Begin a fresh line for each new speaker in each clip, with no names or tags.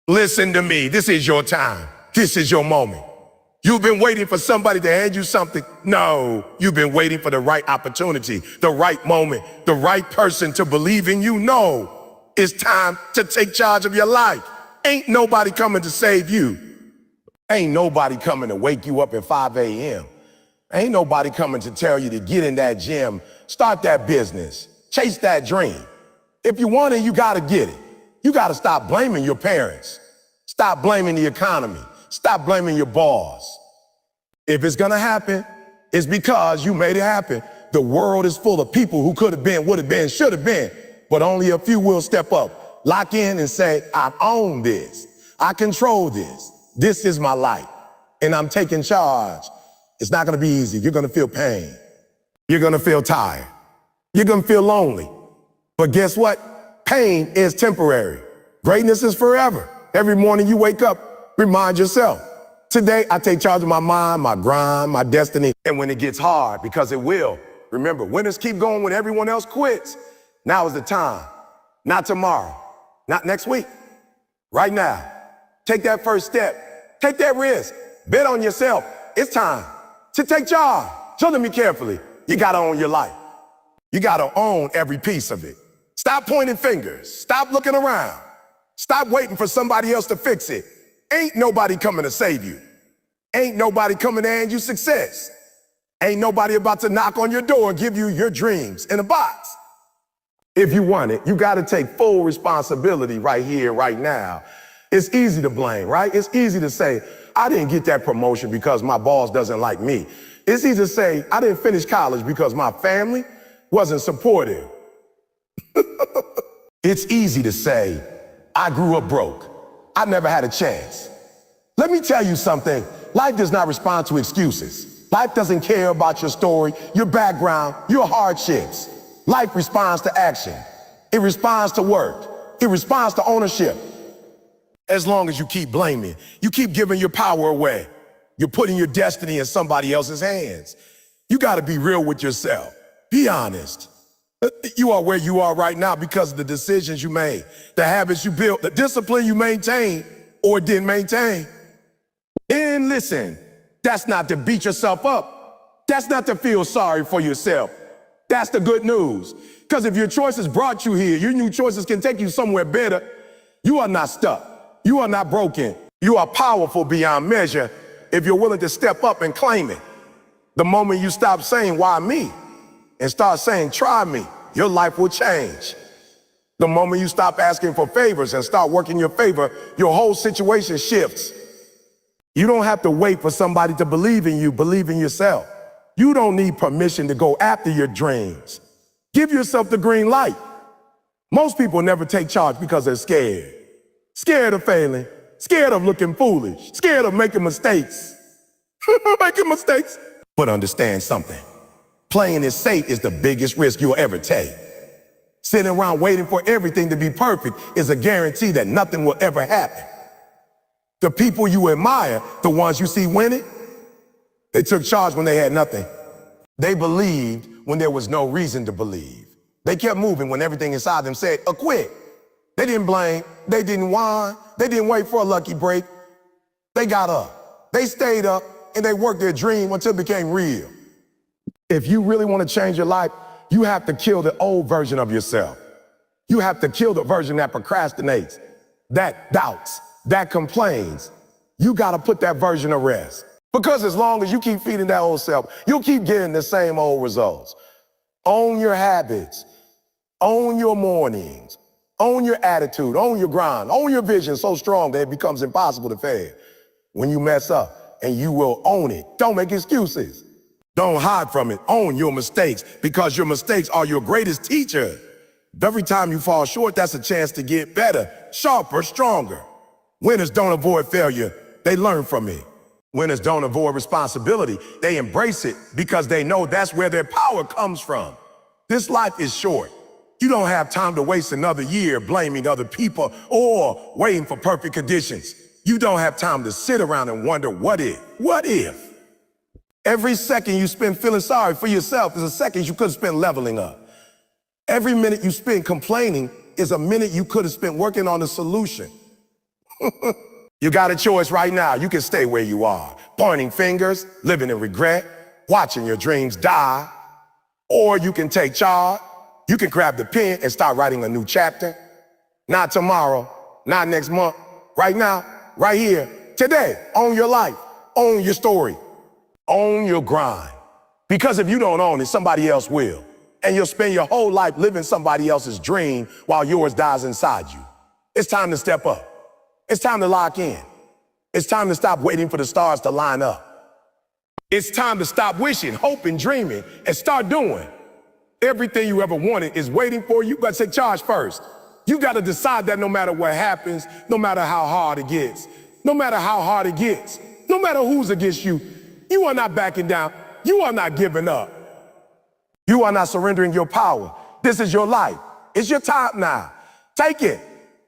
Listen to me. This is your time. This is your moment. You've been waiting for somebody to hand you something. No, you've been waiting for the right opportunity, the right moment, the right person to believe in you. No, it's time to take charge of your life. Ain't nobody coming to save you. Ain't nobody coming to wake you up at 5 a.m. Ain't nobody coming to tell you to get in that gym, start that business, chase that dream. If you want it, you gotta get it. You gotta stop blaming your parents. Stop blaming the economy. Stop blaming your boss. If it's gonna happen, it's because you made it happen. The world is full of people who could have been, would have been, should have been, but only a few will step up, lock in and say, I own this. I control this. This is my life, and I'm taking charge. It's not gonna be easy. You're gonna feel pain. You're gonna feel tired. You're gonna feel lonely. But guess what? Pain is temporary. Greatness is forever. Every morning you wake up, remind yourself, today I take charge of my mind, my grind, my destiny. And when it gets hard, because it will, remember, winners keep going when everyone else quits. Now is the time. Not tomorrow, not next week. Right now. Take that first step. Take that risk. Bet on yourself. It's time to take charge. Listen to me carefully. You gotta own your life. You gotta own every piece of it. Stop pointing fingers. Stop looking around. Stop waiting for somebody else to fix it. Ain't nobody coming to save you. Ain't nobody coming to hand you success. Ain't nobody about to knock on your door and give you your dreams in a box. If you want it, you gotta take full responsibility right here, right now. It's easy to blame, right? It's easy to say, I didn't get that promotion because my boss doesn't like me. It's easy to say, I didn't finish college because my family wasn't supportive. It's easy to say, I grew up broke. I never had a chance. Let me tell you something. Life does not respond to excuses. Life doesn't care about your story, your background, your hardships. Life responds to action. It responds to work. It responds to ownership. As long as you keep blaming, you keep giving your power away. You're putting your destiny in somebody else's hands. You gotta be real with yourself. Be honest. You are where you are right now because of the decisions you made, the habits you built, the discipline you maintained or didn't maintain. And listen, that's not to beat yourself up. That's not to feel sorry for yourself. That's the good news. Because if your choices brought you here, your new choices can take you somewhere better. You are not stuck. You are not broken. You are powerful beyond measure if you're willing to step up and claim it. The moment you stop saying, why me? And start saying, try me, your life will change. The moment you stop asking for favors and start working your favor, your whole situation shifts. You don't have to wait for somebody to believe in you, believe in yourself. You don't need permission to go after your dreams. Give yourself the green light. Most people never take charge because they're scared. Scared of failing, scared of looking foolish, scared of making mistakes. Making mistakes. But understand something. Playing it safe is the biggest risk you'll ever take. Sitting around waiting for everything to be perfect is a guarantee that nothing will ever happen. The people you admire, the ones you see winning, they took charge when they had nothing. They believed when there was no reason to believe. They kept moving when everything inside them said, quit. They didn't blame, they didn't whine, they didn't wait for a lucky break. They got up, they stayed up, and they worked their dream until it became real. If you really want to change your life, you have to kill the old version of yourself. You have to kill the version that procrastinates, that doubts, that complains. You got to put that version to rest. Because as long as you keep feeding that old self, you'll keep getting the same old results. Own your habits. Own your mornings. Own your attitude. Own your grind. Own your vision so strong that it becomes impossible to fail. When you mess up, and you will own it. Don't make excuses. Don't hide from it. Own your mistakes because your mistakes are your greatest teacher. Every time you fall short, that's a chance to get better, sharper, stronger. Winners don't avoid failure. They learn from it. Winners don't avoid responsibility. They embrace it because they know that's where their power comes from. This life is short. You don't have time to waste another year blaming other people or waiting for perfect conditions. You don't have time to sit around and wonder, what if? What if? Every second you spend feeling sorry for yourself is a second you could have spent leveling up. Every minute you spend complaining is a minute you could have spent working on a solution. You got a choice right now. You can stay where you are, pointing fingers, living in regret, watching your dreams die. Or you can take charge. You can grab the pen and start writing a new chapter. Not tomorrow, not next month, right now, right here, today. Own your life, own your story, own your grind. Because if you don't own it, somebody else will. And you'll spend your whole life living somebody else's dream while yours dies inside you. It's time to step up. It's time to lock in. It's time to stop waiting for the stars to line up. It's time to stop wishing, hoping, dreaming, and start doing. Everything you ever wanted is waiting for you. You got to take charge first. You got to decide that no matter what happens, no matter how hard it gets, no matter how hard it gets, no matter who's against you, you are not backing down. You are not giving up. You are not surrendering your power. This is your life. It's your time now. Take it.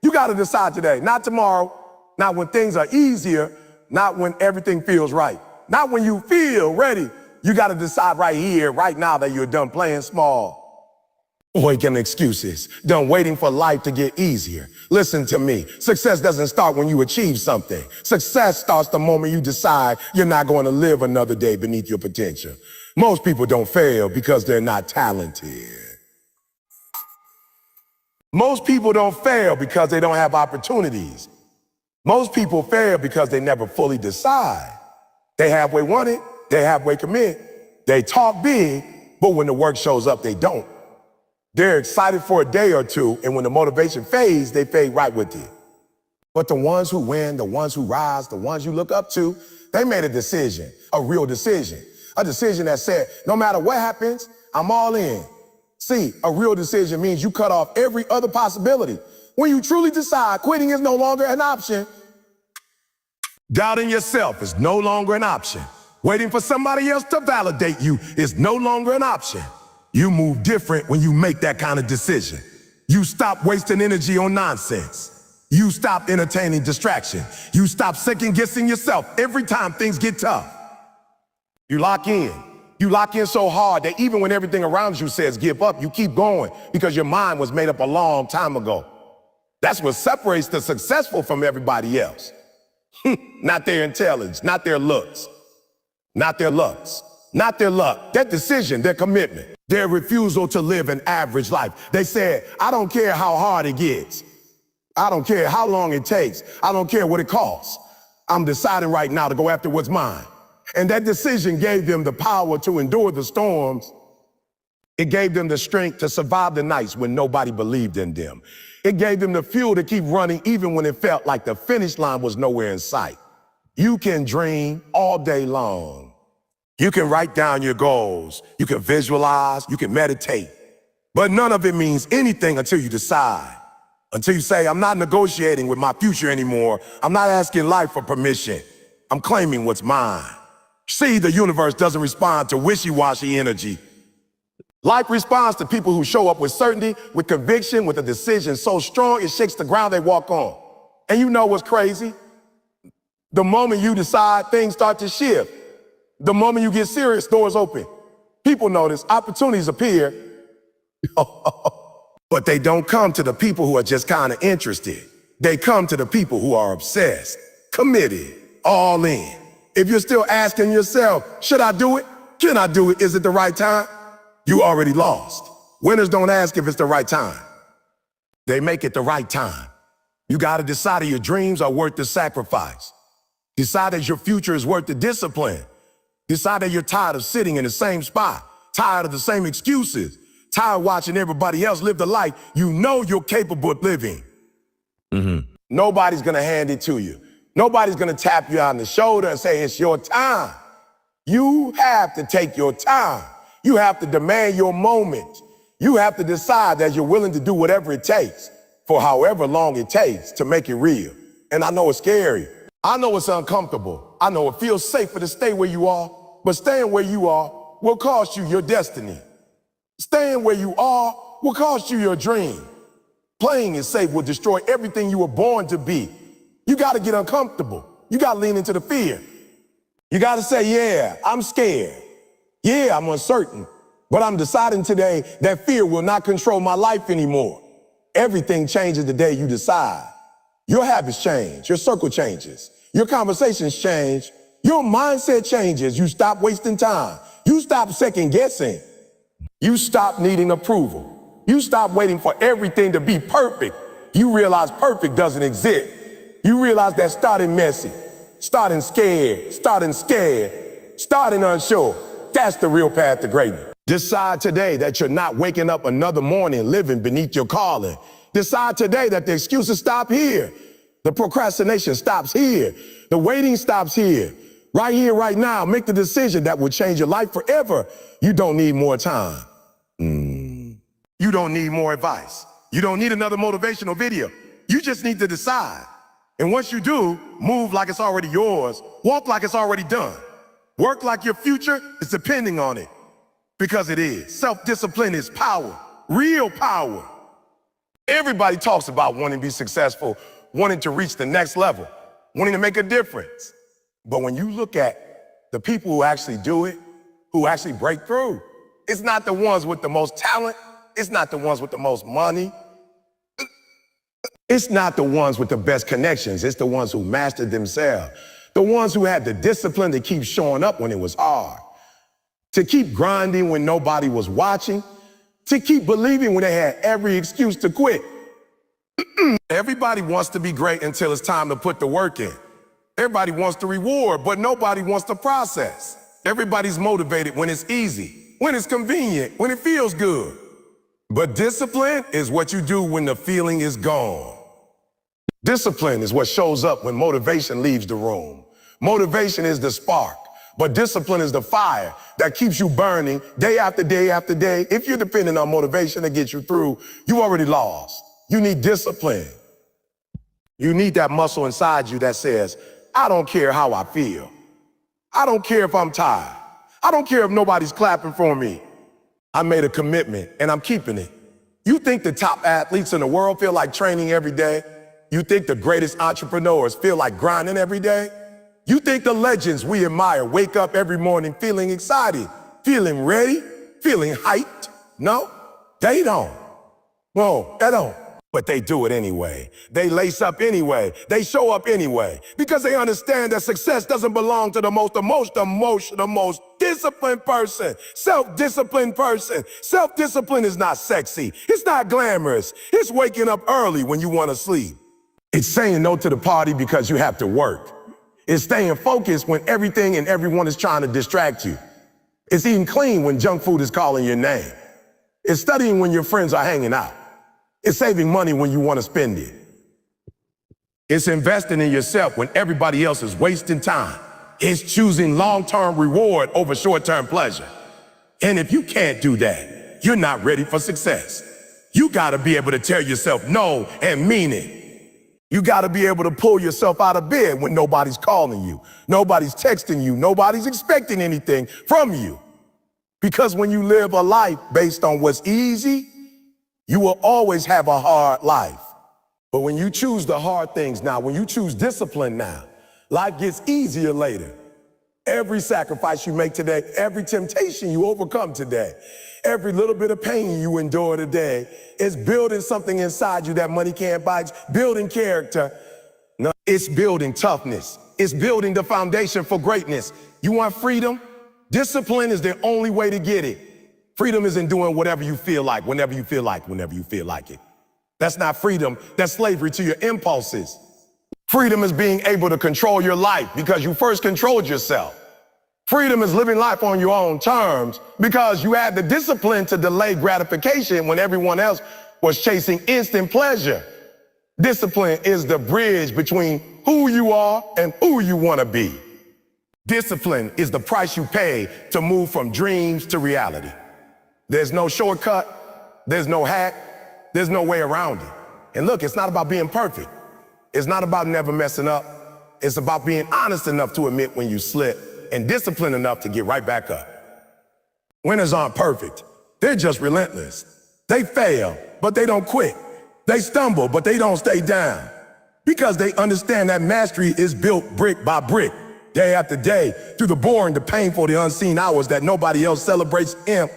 You got to decide today, not tomorrow, not when things are easier, not when everything feels right, not when you feel ready. You got to decide right here, right now that you're done playing small. Awaken excuses, done waiting for life to get easier. Listen to me. Success doesn't start when you achieve something. Success starts the moment you decide you're not going to live another day beneath your potential. Most people don't fail because they're not talented. Most people don't fail because they don't have opportunities. Most people fail because they never fully decide. They halfway want it, they halfway commit. They talk big, but when the work shows up, they don't. They're excited for a day or two, and when the motivation fades, they fade right with it. But the ones who win, the ones who rise, the ones you look up to, they made a decision, a real decision. A decision that said, no matter what happens, I'm all in. See, a real decision means you cut off every other possibility. When you truly decide quitting is no longer an option, doubting yourself is no longer an option. Waiting for somebody else to validate you is no longer an option. You move different when you make that kind of decision. You stop wasting energy on nonsense. You stop entertaining distraction. You stop second-guessing yourself every time things get tough. You lock in. You lock in so hard that even when everything around you says give up, you keep going because your mind was made up a long time ago. That's what separates the successful from everybody else. Not their intelligence, not their looks, not their looks, not their luck, their decision, their commitment, their refusal to live an average life. They said, I don't care how hard it gets. I don't care how long it takes. I don't care what it costs. I'm deciding right now to go after what's mine. And that decision gave them the power to endure the storms. It gave them the strength to survive the nights when nobody believed in them. It gave them the fuel to keep running even when it felt like the finish line was nowhere in sight. You can dream all day long. You can write down your goals. You can visualize. You can meditate. But none of it means anything until you decide. Until you say, I'm not negotiating with my future anymore. I'm not asking life for permission. I'm claiming what's mine. See, the universe doesn't respond to wishy-washy energy. Life responds to people who show up with certainty, with conviction, with a decision so strong it shakes the ground they walk on. And you know what's crazy? The moment you decide, things start to shift. The moment you get serious, doors open. People notice, opportunities appear. But they don't come to the people who are just kind of interested. They come to the people who are obsessed, committed, all in. If you're still asking yourself, should I do it? Can I do it? Is it the right time? You already lost. Winners don't ask if it's the right time. They make it the right time. You got to decide if your dreams are worth the sacrifice. Decide that your future is worth the discipline. Decide that you're tired of sitting in the same spot, tired of the same excuses, tired of watching everybody else live the life you know you're capable of living. Nobody's going to hand it to you. Nobody's going to tap you on the shoulder and say, it's your time. You have to take your time. You have to demand your moment. You have to decide that you're willing to do whatever it takes for however long it takes to make it real. And I know it's scary. I know it's uncomfortable. I know it feels safer to stay where you are, but staying where you are will cost you your destiny. Staying where you are will cost you your dream. Playing it safe will destroy everything you were born to be. You got to get uncomfortable. You got to lean into the fear. You got to say, yeah, I'm scared. Yeah, I'm uncertain. But I'm deciding today that fear will not control my life anymore. Everything changes the day you decide. Your habits change, your circle changes, your conversations change, your mindset changes. You stop wasting time. You stop second guessing. You stop needing approval. You stop waiting for everything to be perfect. You realize perfect doesn't exist. You realize that starting messy, starting scared, starting unsure, that's the real path to greatness. Decide today that you're not waking up another morning living beneath your calling. Decide today that the excuses stop here. The procrastination stops here. The waiting stops here. Right here, right now, make the decision that will change your life forever. You don't need more time. You don't need more advice. You don't need another motivational video. You just need to decide. And once you do, move like it's already yours. Walk like it's already done. Work like your future is depending on it. Because it is. Self-discipline is power. Real power. Everybody talks about wanting to be successful, wanting to reach the next level, wanting to make a difference. But when you look at the people who actually do it, who actually break through, it's not the ones with the most talent. It's not the ones with the most money. It's not the ones with the best connections. It's the ones who mastered themselves. The ones who had the discipline to keep showing up when it was hard, to keep grinding when nobody was watching, to keep believing when they had every excuse to quit. Everybody wants to be great until it's time to put the work in. Everybody wants the reward, but nobody wants the process. Everybody's motivated when it's easy, when it's convenient, when it feels good. But discipline is what you do when the feeling is gone. Discipline is what shows up when motivation leaves the room. Motivation is the spark, but discipline is the fire that keeps you burning day after day after day. If you're depending on motivation to get you through, you already lost. You need discipline. You need that muscle inside you that says, I don't care how I feel. I don't care if I'm tired. I don't care if nobody's clapping for me. I made a commitment and I'm keeping it. You think the top athletes in the world feel like training every day? You think the greatest entrepreneurs feel like grinding every day? You think the legends we admire wake up every morning feeling excited, feeling ready, feeling hyped? No, they don't. No, they don't. But they do it anyway. They lace up anyway. They show up anyway. Because they understand that success doesn't belong to the most disciplined person, self-disciplined person. Self-discipline is not sexy. It's not glamorous. It's waking up early when you want to sleep. It's saying no to the party because you have to work. It's staying focused when everything and everyone is trying to distract you. It's eating clean when junk food is calling your name. It's studying when your friends are hanging out. It's saving money when you want to spend it. It's investing in yourself when everybody else is wasting time. It's choosing long-term reward over short-term pleasure. And if you can't do that, you're not ready for success. You got to be able to tell yourself no and mean it. You got to be able to pull yourself out of bed when nobody's calling you, nobody's texting you, nobody's expecting anything from you. Because when you live a life based on what's easy, you will always have a hard life. But when you choose the hard things now, when you choose discipline now, life gets easier later. Every sacrifice you make today, every temptation you overcome today, every little bit of pain you endure today is building something inside you that money can't buy. It's building character. No, it's building toughness. It's building the foundation for greatness. You want freedom? Discipline is the only way to get it. Freedom isn't doing whatever you feel like, whenever you feel like it. That's not freedom. That's slavery to your impulses. Freedom is being able to control your life because you first controlled yourself. Freedom is living life on your own terms because you had the discipline to delay gratification when everyone else was chasing instant pleasure. Discipline is the bridge between who you are and who you want to be. Discipline is the price you pay to move from dreams to reality. There's no shortcut, there's no hack, there's no way around it. And look, it's not about being perfect. It's not about never messing up. It's about being honest enough to admit when you slip and disciplined enough to get right back up. Winners aren't perfect. They're just relentless. They fail, but they don't quit. They stumble, but they don't stay down. Because they understand that mastery is built brick by brick, day after day, through the boring, the painful, the unseen hours that nobody else celebrates in.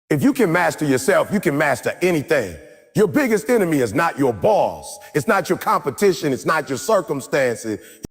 If you can master yourself, you can master anything. Your biggest enemy is not your boss. It's not your competition. It's not your circumstances.